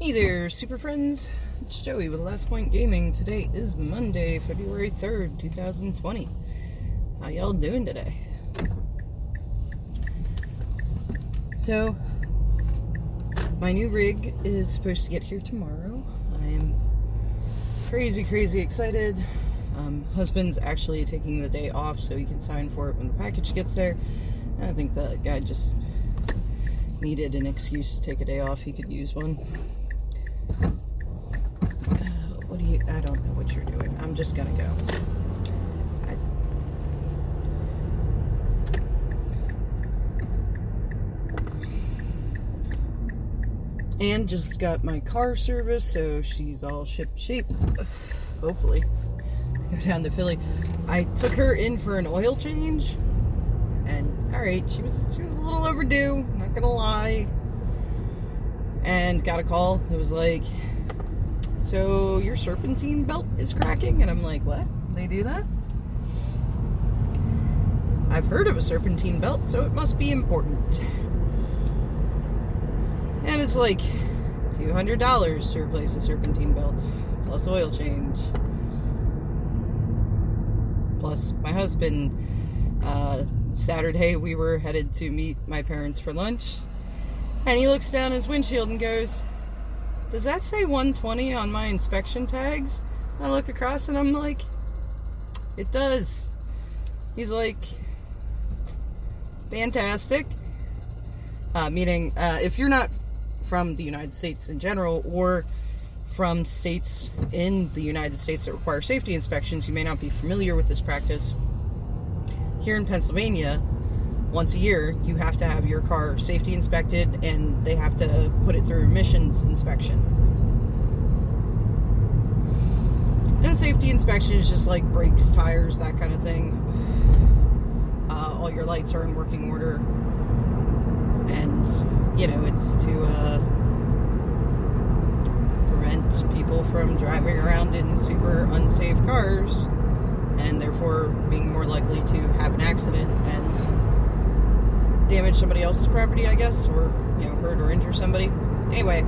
Hey there, super friends. It's Joey with Last Point Gaming. Today is Monday, February 3rd, 2020. How y'all doing today? So, my new rig is supposed to get here tomorrow. I am crazy excited. Husband's actually taking the day off so he can sign for it when the package gets there. And I think the guy just needed an excuse to take a day off. He could use one. I don't know what you're doing. I'm just gonna go. And just got my car service, so she's all ship-shape. Hopefully. Go down to Philly. I took her in for an oil change. And, alright, she was a little overdue, not gonna lie. And got a call. It was like, so your serpentine belt is cracking? And I'm like, what? They do that? I've heard of a serpentine belt, so it must be important. And it's like $200 to replace a serpentine belt, plus oil change. Plus my husband, Saturday we were headed to meet my parents for lunch. And he looks down his windshield and goes, does that say 120 on my inspection tags? I look across and I'm like, it does. He's like, fantastic. Meaning, if you're not from the United States in general, or from states in the United States that require safety inspections, you may not be familiar with this practice. Here in Pennsylvania, once a year, you have to have your car safety inspected, and they have to put it through emissions inspection. And safety inspection is just like brakes, tires, that kind of thing. All your lights are in working order. And, you know, it's to prevent people from driving around in super unsafe cars, and therefore being more likely to have an accident and damage somebody else's property, I guess, or, you know, hurt or injure somebody. Anyway,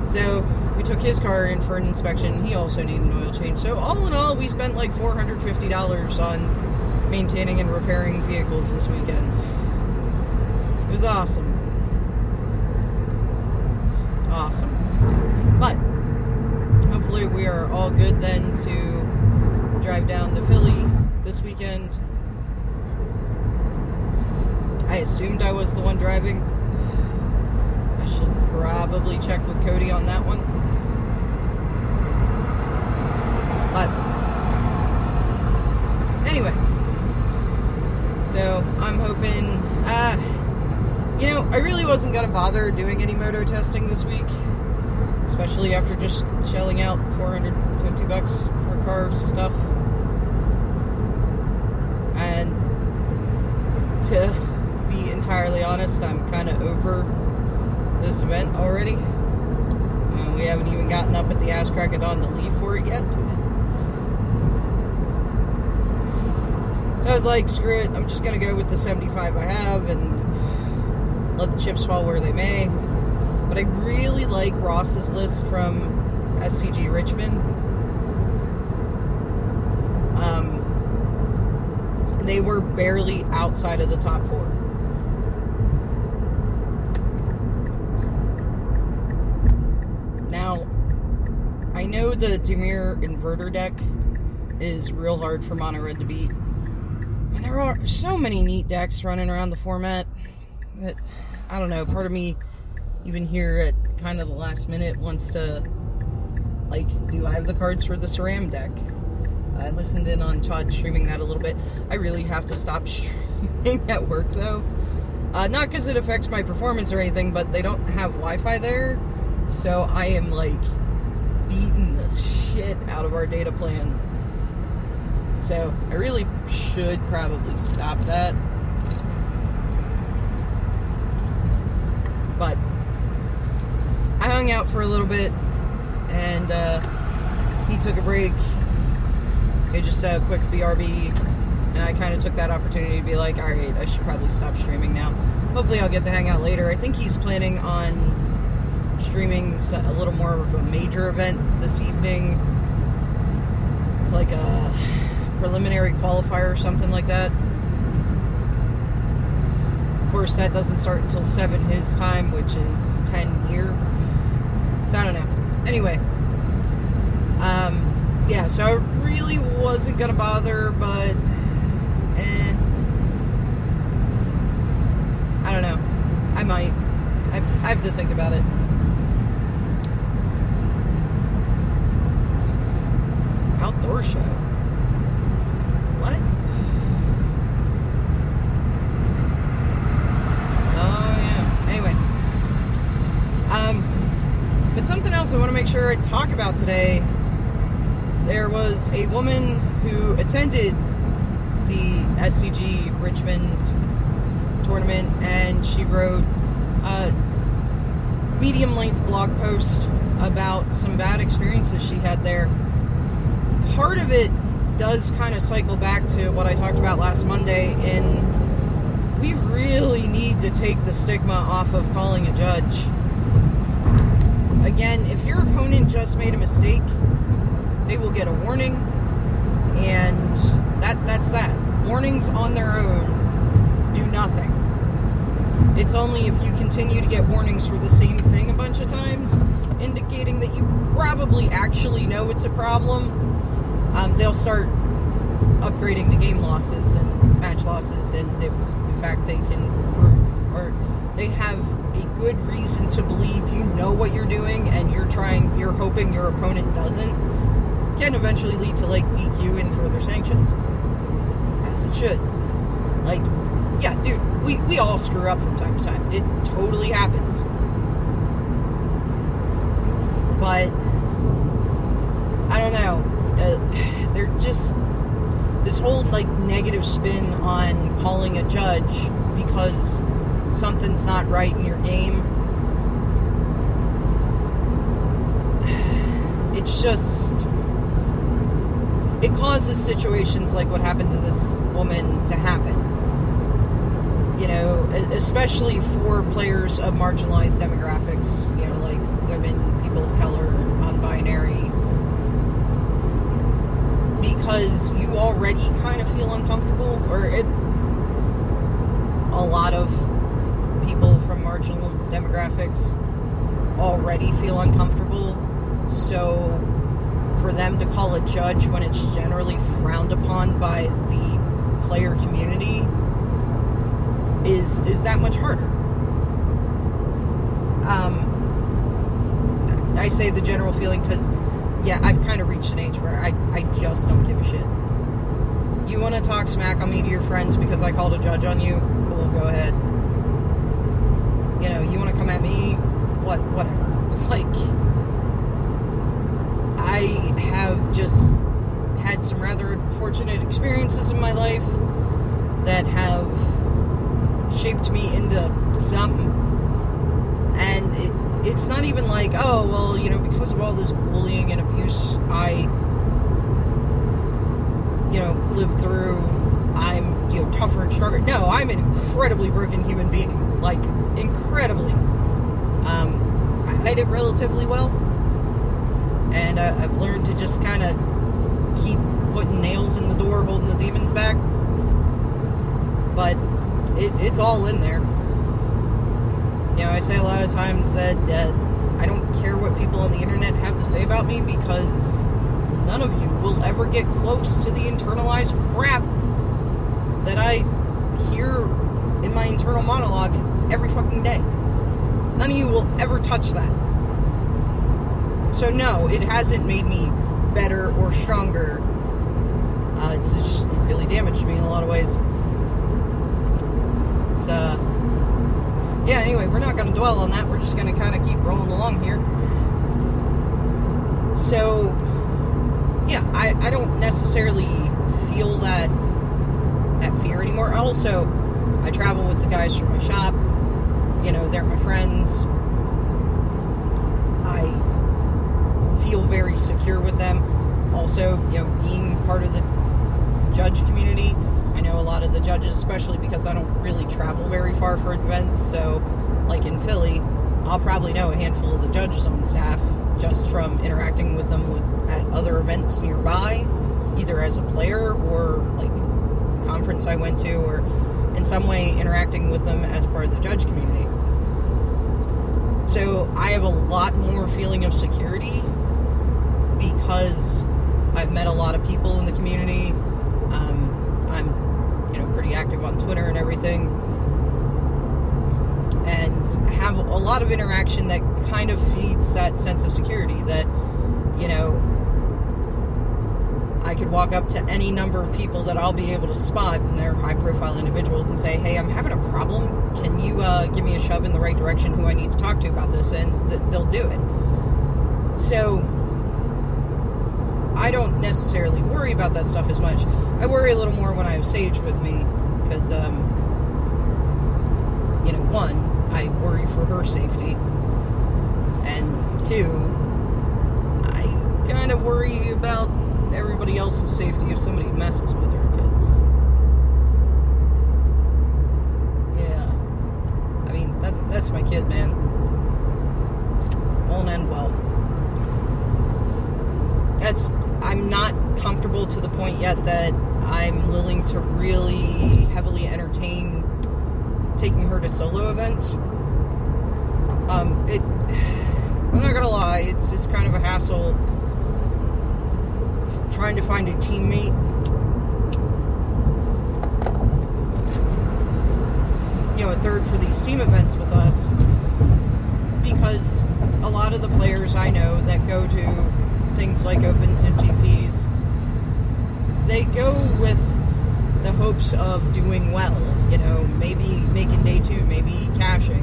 so we took his car in for an inspection. He also needed an oil change. So all in all, we spent like $450 on maintaining and repairing vehicles this weekend. It was awesome. It was awesome. But hopefully we are all good then to drive down to Philly this weekend. I assumed I was the one driving. I should probably check with Cody on that one. But anyway, so I'm hoping, you know, I really wasn't going to bother doing any moto testing this week, especially after just shelling out $450 for car stuff. And to be entirely honest, I'm kind of over this event already. We haven't even gotten up at the ass crack of dawn to leave for it yet. So I was like, screw it, I'm just going to go with the 75 I have and let the chips fall where they may. But I really like Ross's list from SCG Richmond. They were barely outside of the top 4. Now, I know the Demir inverter deck is real hard for Mono Red to beat. And there are so many neat decks running around the format that, I don't know, part of me, even here at kind of the last minute, wants to, like, do I have the cards for the Ceram deck? I listened in on Todd streaming that a little bit. I really have to stop streaming at work, though. Not because it affects my performance or anything, but they don't have Wi-Fi there. So I am, like, beating the shit out of our data plan. So I really should probably stop that. But I hung out for a little bit, and he took a break. It just a quick BRB, and I kind of took that opportunity to be like, alright, I should probably stop streaming now. Hopefully I'll get to hang out later. I think he's planning on streaming a little more of a major event this evening. It's like a preliminary qualifier or something like that. Of course, that doesn't start until 7 his time, which is 10 here. So I don't know. Anyway, yeah, so I really wasn't gonna bother, but I don't know. I might. I have to think about it. Outdoor show. What? Oh yeah. Anyway. But something else I want to make sure I talk about today. There was a woman who attended the SCG Richmond tournament, and she wrote a medium-length blog post about some bad experiences she had there. Part of it does kind of cycle back to what I talked about last Monday, and we really need to take the stigma off of calling a judge. Again, if your opponent just made a mistake, they will get a warning, and that's that. Warnings on their own do nothing. It's only if you continue to get warnings for the same thing a bunch of times, indicating that you probably actually know it's a problem, they'll start upgrading the game losses and match losses, and if in fact they can prove, or they have a good reason to believe you know what you're doing and you're hoping your opponent doesn't, can eventually lead to like DQ and further sanctions, as it should. Like, yeah, dude, we all screw up from time to time. It totally happens. But I don't know. They're just this whole like negative spin on calling a judge because something's not right in your game. It's just, it causes situations like what happened to this woman to happen. You know, especially for players of marginalized demographics, you know, like women, people of color, non-binary, because you already kind of feel uncomfortable, or a lot of people from marginal demographics already feel uncomfortable, so for them to call a judge when it's generally frowned upon by the player community is that much harder. I say the general feeling because, yeah, I've kind of reached an age where I just don't give a shit. You want to talk smack on me to your friends because I called a judge on you? Cool, go ahead. You know, you want to come at me? Whatever. Like, I have just had some rather unfortunate experiences in my life that have shaped me into something, and it's not even like, oh, well, you know, because of all this bullying and abuse I, you know, lived through, I'm, you know, tougher and stronger. No, I'm an incredibly broken human being, like, incredibly. I hide it relatively well, and I've learned to just kind of keep putting nails in the door, holding the demons back, but it's all in there. You know, I say a lot of times that I don't care what people on the internet have to say about me, because none of you will ever get close to the internalized crap that I hear in my internal monologue every fucking day. None of you will ever touch that. So no, it hasn't made me better or stronger. It's just really damaged me in a lot of ways. It's, yeah, anyway, we're not going to dwell on that. We're just going to kind of keep rolling along here. So, yeah, I don't necessarily feel that fear anymore. Also, I travel with the guys from my shop. You know, they're my friends. I feel very secure with them. Also, you know, being part of the judge community, I know a lot of the judges, especially because I don't really travel very far for events. So, like in Philly, I'll probably know a handful of the judges on staff just from interacting with them at other events nearby, either as a player or like a conference I went to, or in some way interacting with them as part of the judge community. So I have a lot more feeling of security because I've met a lot of people in the community. I'm pretty active on Twitter and everything, and have a lot of interaction that kind of feeds that sense of security that, I could walk up to any number of people that I'll be able to spot, and they're high-profile individuals, and say, hey, I'm having a problem. Can you give me a shove in the right direction who I need to talk to about this? And they'll do it. So I don't necessarily worry about that stuff as much. I worry a little more when I have Sage with me, because, one, I worry for her safety, and two, I kind of worry about everybody else's safety if somebody messes with her, because, yeah, I mean, that's my kid, man. Won't end well. I'm not comfortable to the point yet that I'm willing to really heavily entertain taking her to solo events. I'm not gonna lie, it's kind of a hassle trying to find a teammate. A third for these team events with us, because a lot of the players I know that go to things like Opens and GPs, they go with the hopes of doing well, maybe making day 2, maybe cashing.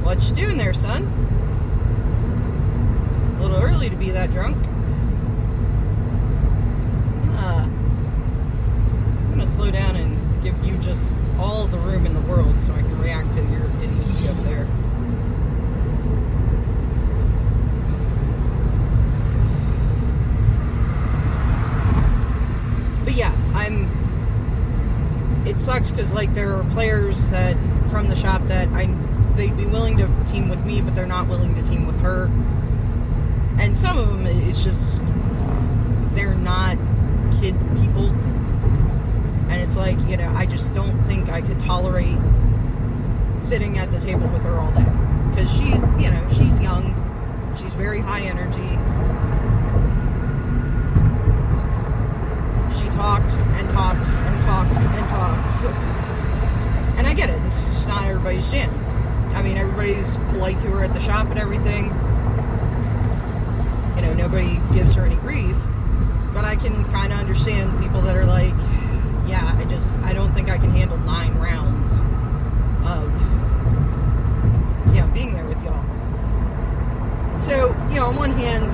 What you doing there, son? A little early to be that drunk. I'm gonna slow down and give you just all the room in the world so I can react to your idiocy up there. But yeah, it sucks because, there are players that, from the shop that they'd be willing to team with me, but they're not willing to team with her. And some of them, it's just, they're not kid people. And it's like, I just don't think I could tolerate sitting at the table with her all day. Because she's young. She's very high energy. She talks and talks and talks and talks. And I get it. This is not everybody's jam. I mean, everybody's polite to her at the shop and everything. Nobody gives her any grief. But I can kind of understand people that are like, yeah, I don't think I can handle 9 rounds of, being there with y'all. So, on one hand,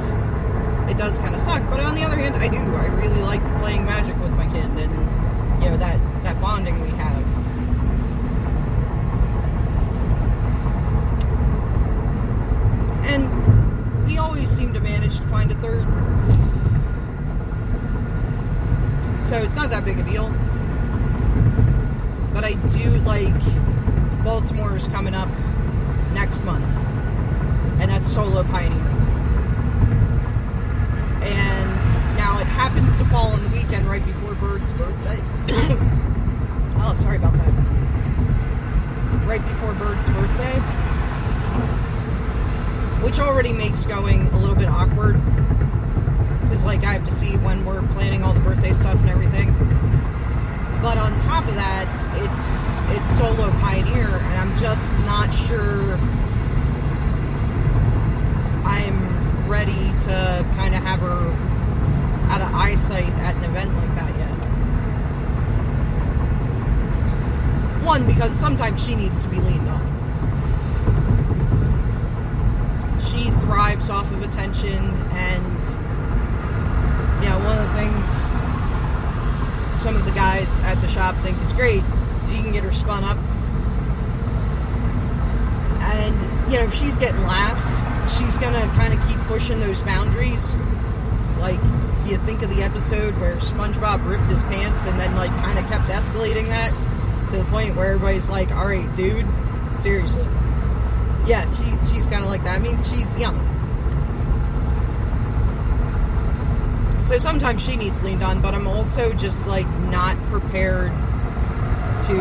it does kind of suck, but on the other hand, I really like playing Magic with my kid, and, that bonding we have. And we always seem to manage to find a third. So it's not that big a deal. But I do like Baltimore's coming up next month. And that's Solo Pioneer. And now it happens to fall on the weekend right before Bird's birthday. Oh, sorry about that. Right before Bird's birthday. Which already makes going a little bit awkward. Because, I have to see when we're planning all the birthday stuff and everything. But on top of that, it's Solo Pioneer, and I'm just not sure I'm ready to kind of have her out of eyesight at an event like that yet. One, because sometimes she needs to be leaned on. She thrives off of attention, and one of the things some of the guys at the shop think is great is you can get her spun up. And, if she's getting laughs, she's going to kind of keep pushing those boundaries. Like, if you think of the episode where SpongeBob ripped his pants and then, kind of kept escalating that to the point where everybody's like, all right, dude, seriously. Yeah, she's kind of like that. I mean, she's young. So sometimes she needs leaned on, but I'm also just, like, not prepared to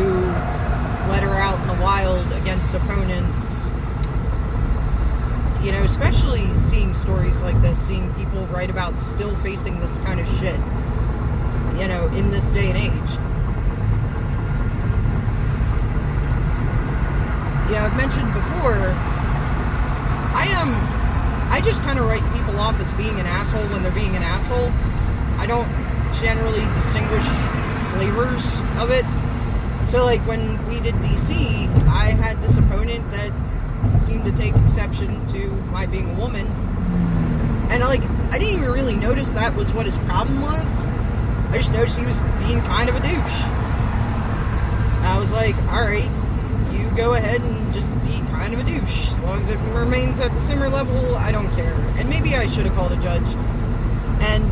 let her out in the wild against opponents. You know, especially seeing stories like this, seeing people write about still facing this kind of shit, you know, in this day and age. Yeah, I've mentioned before, I just kind of write people off as being an asshole when they're being an asshole. I don't generally distinguish flavors of it. So, like, when we did DC, I had this opponent that seemed to take exception to my being a woman. And, like, I didn't even really notice that was what his problem was. I just noticed he was being kind of a douche. I was like, alright, you go ahead and just be kind of a douche. As long as it remains at the simmer level, I don't care. And maybe I should have called a judge. And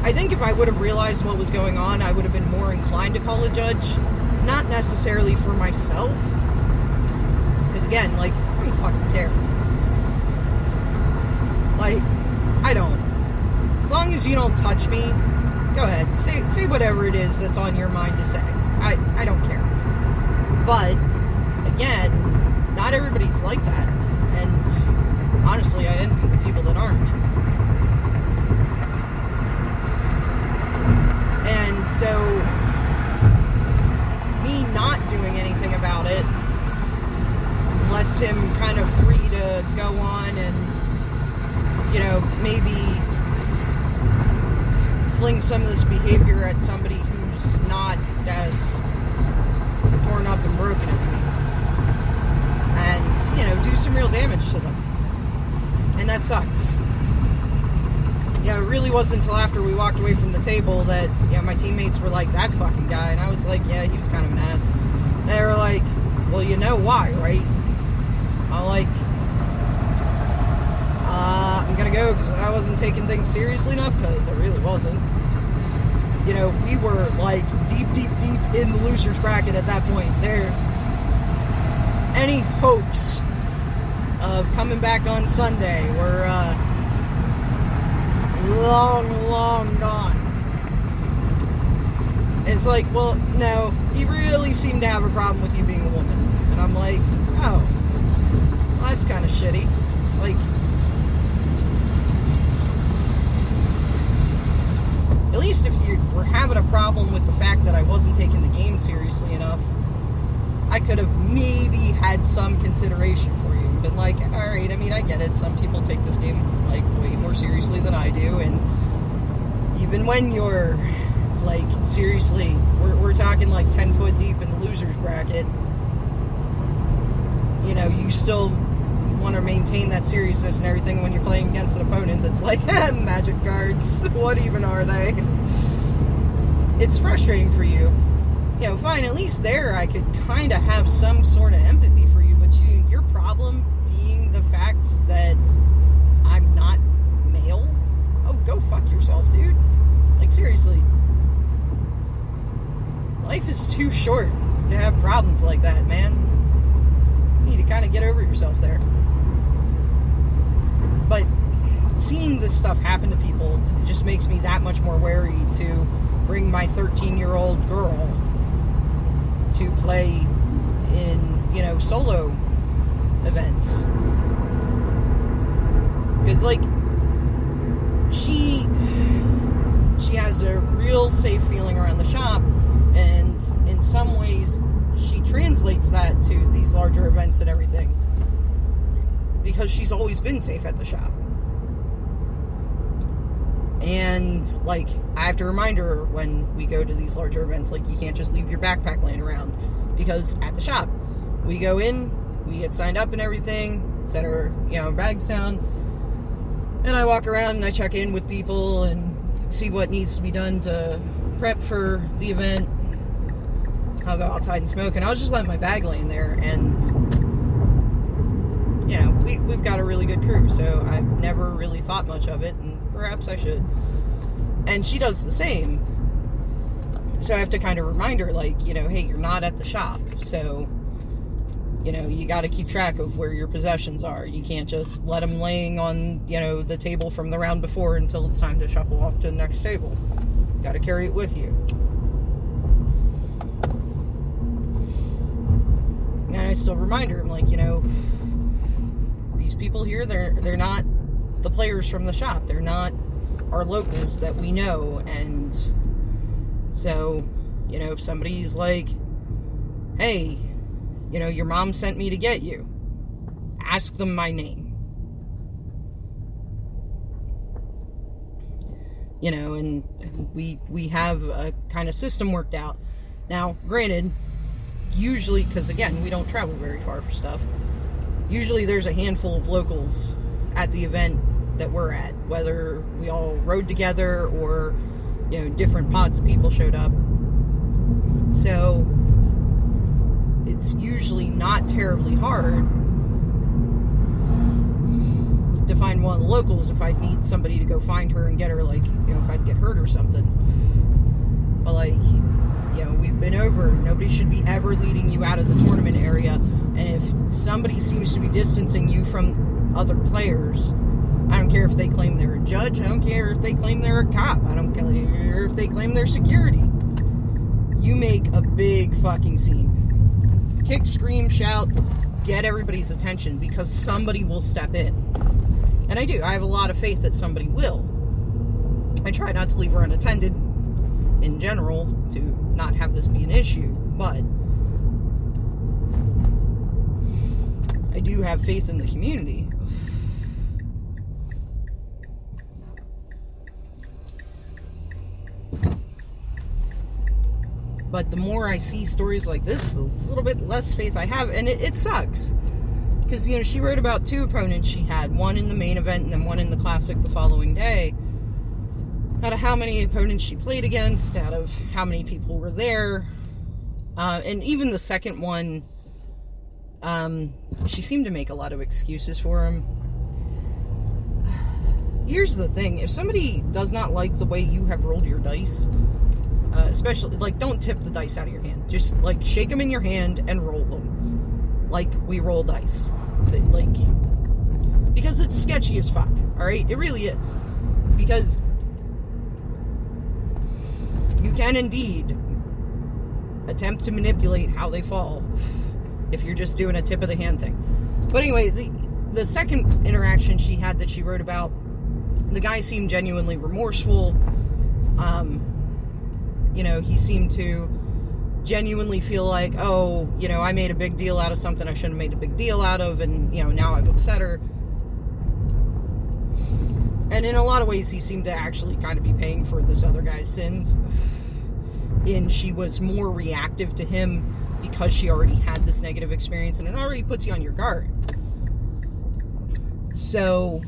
I think if I would have realized what was going on, I would have been more inclined to call a judge. Not necessarily for myself. Because again, like, I don't fucking care. Like, I don't. As long as you don't touch me, go ahead. Say whatever it is that's on your mind to say. I don't care. But, again, not everybody's like that. And, honestly, I envy the people that aren't. And so, me not doing anything about it lets him kind of free to go on and, you know, maybe fling some of this behavior at somebody who's not as torn up and broken as me. And, you know, do some real damage to them. And that sucks. Yeah, it really wasn't until after we walked away from the table that, yeah, my teammates were like, that fucking guy. And I was like, yeah, he was kind of an ass. They were like, well, you know why, right? I'm like, I'm gonna go because I wasn't taking things seriously enough, because I really wasn't. You know, we were, like, deep in the loser's bracket at that point. There, any hopes of coming back on Sunday were, long gone. It's like, well, no, he really seemed to have a problem with you being a woman. And I'm like, oh, well, that's kind of shitty. Like, at least if you were having a problem with the fact that I wasn't taking the game seriously enough, I could have maybe had some consideration for you and been like, alright, I mean, I get it. Some people take this game, like, way more seriously than I do, and even when you're, like, seriously, we're talking, like, 10 foot deep in the loser's bracket, you know, you still want to maintain that seriousness and everything when you're playing against an opponent that's like, magic cards, what even are they? It's frustrating for you. You know, fine, at least there I could kind of have some sort of empathy for you, but your problem being the fact that I'm not male? Oh, go fuck yourself, dude. Like, seriously. Life is too short to have problems like that, man. You need to kind of get over yourself there. But seeing this stuff happen to people just makes me that much more wary to bring my 13-year-old girl to play in, you know, solo events. Because, like, she has a real safe feeling around the shop, and in some ways she translates that to these larger events and everything, because she's always been safe at the shop. And, like, I have to remind her when we go to these larger events, like, you can't just leave your backpack laying around, because at the shop, we go in, we get signed up and everything, set our, you know, bags down, and I walk around and I check in with people and see what needs to be done to prep for the event. I'll go outside and smoke, and I'll just let my bag lay in there, and, you know, we've got a really good crew, so I've never really thought much of it, and perhaps I should. And she does the same. So I have to kind of remind her, like, hey, you're not at the shop, so, you got to keep track of where your possessions are. You can't just let them laying on, the table from the round before until it's time to shuffle off to the next table. You got to carry it with you. And I still remind her, I'm like, these people here, they're not the players from the shop. They're not our locals that we know. And so, if somebody's like, hey, your mom sent me to get you, ask them my name. And we have a kind of system worked out. Now, granted, usually, because again, we don't travel very far for stuff, usually there's a handful of locals at the event that we're at, whether we all rode together or, different pods of people showed up. So it's usually not terribly hard to find one of the locals if I need somebody to go find her and get her, like, if I'd get hurt or something. But, like, we've been over. Nobody should be ever leading you out of the tournament area. And if somebody seems to be distancing you from other players, I don't care if they claim they're a judge. I don't care if they claim they're a cop. I don't care if they claim they're security. You make a big fucking scene. Kick, scream, shout, get everybody's attention, because somebody will step in. And I do. I have a lot of faith that somebody will. I try not to leave her unattended in general to not have this be an issue, but I do have faith in the community. But the more I see stories like this, the little bit less faith I have. And it sucks. Because, she wrote about 2 opponents she had. One in the main event and then one in the Classic the following day. Out of how many opponents she played against, out of how many people were there. And even the second one, she seemed to make a lot of excuses for him. Here's the thing. If somebody does not like the way you have rolled your dice, especially, like, don't tip the dice out of your hand. Just, like, shake them in your hand and roll them. Like we roll dice. Like, because it's sketchy as fuck, alright? It really is. Because you can indeed attempt to manipulate how they fall if you're just doing a tip of the hand thing. But anyway, the second interaction she had that she wrote about, the guy seemed genuinely remorseful. He seemed to genuinely feel like, oh, I made a big deal out of something I shouldn't have made a big deal out of, and, now I've upset her. And in a lot of ways, he seemed to actually kind of be paying for this other guy's sins. And she was more reactive to him because she already had this negative experience, and it already puts you on your guard. So,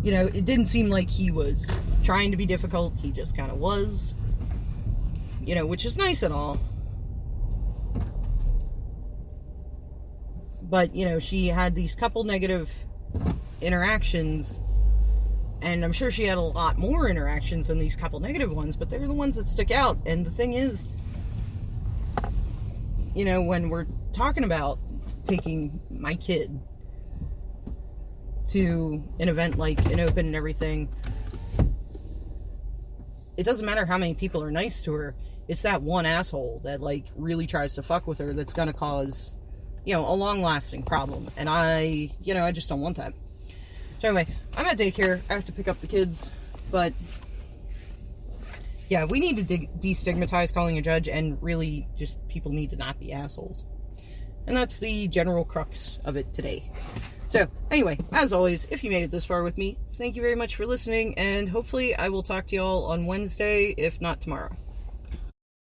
it didn't seem like he was trying to be difficult. He just kind of was. Which is nice and all. But, she had these couple negative interactions, and I'm sure she had a lot more interactions than these couple negative ones, but they're the ones that stick out. And the thing is, when we're talking about taking my kid to an event like an open and everything, it doesn't matter how many people are nice to her. It's that one asshole that, like, really tries to fuck with her that's going to cause, a long-lasting problem. And I just don't want that. So anyway, I'm at daycare. I have to pick up the kids. But, yeah, we need to destigmatize calling a judge, and really just people need to not be assholes. And that's the general crux of it today. So, anyway, as always, if you made it this far with me, thank you very much for listening, and hopefully I will talk to y'all on Wednesday, if not tomorrow.